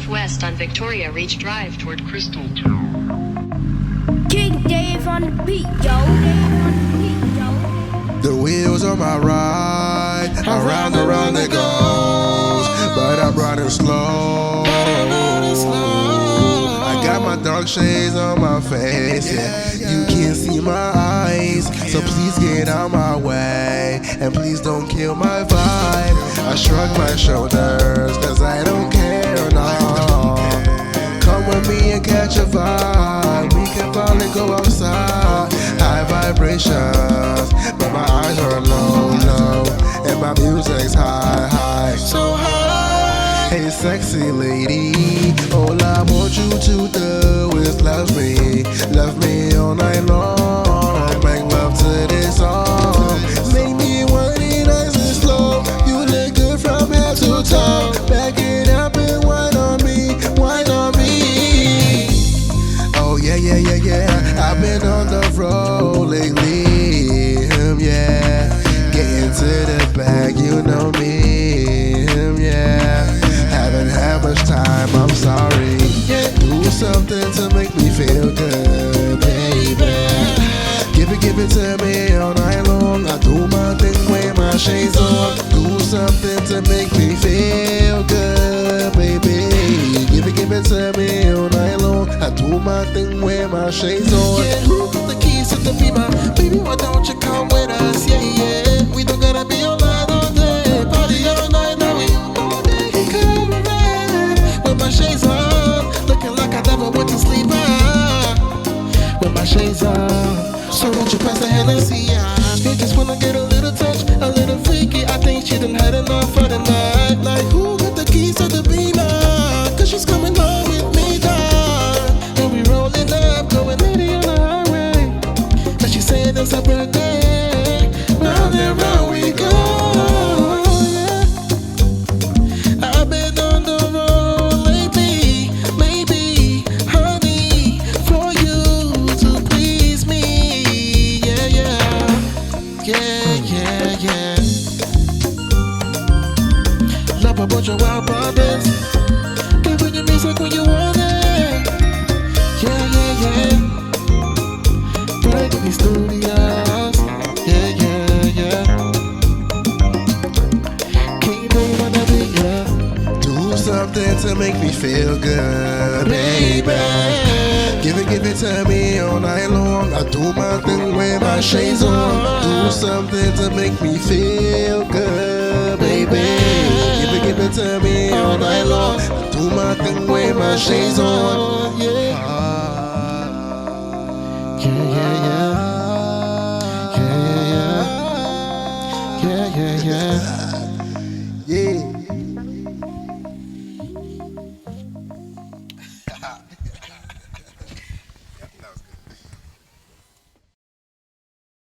northwest on Victoria Reach Drive toward Crystal Town. King Dave on the beat, yo. The wheels on my ride, around it goes, but I'm riding slow. I got my dark shades on my face, yeah. You can't see my eyes, so please get out my way, and please don't kill my vibe. I shrug my shoulders, cause I don't care, no. Come with me and catch a vibe, we can probably go outside. High vibrations, but my eyes are low, and my music's high, so high. Hey sexy lady, all I want you to do is love me all night long. Make love to this song, make me want it nice and slow. You look good from head to toe, back it up and whine on me. Oh yeah, I've been on the road lately, yeah. Getting to the bag, you know me, yeah. Haven't had much time, I'm sorry. Do something to make me feel good, baby. Give it to me all night long. I do my thing with my shades on. Do something to make me feel good, baby. Give it to me all night long. I do my thing with my shades on. Yeah, who got the keys to the Beamer? Baby, why don't you come with us? Yeah. We don't gotta be online all day. Party all night, now we can come around. With my shades on, looking like I never went to sleep. With my shades on. So won't you pass the Hennessy? She just wanna get a little touch, a little freaky. I think she done had enough for the night. Like who got the keys to the Beamer? Cause she's coming home with me, dog. And we rolling up, going 80 on the highway. And she said it's her birthday. Round and round we go, yeah. I've been on the road lately. Maybe, honey, for you to please me. Yeah. LOVAHBOYJOEL brothers, giving you music when you want it. Yeah. Breaking studios. Yeah. King Dave on the beat, yeah. Do something to make me feel good, baby. Give it to me all night long. I do my thing with my shades on. Do something to make me feel good, baby. Give it to me all night long. I do my thing with my shades on. Yeah. Yeah.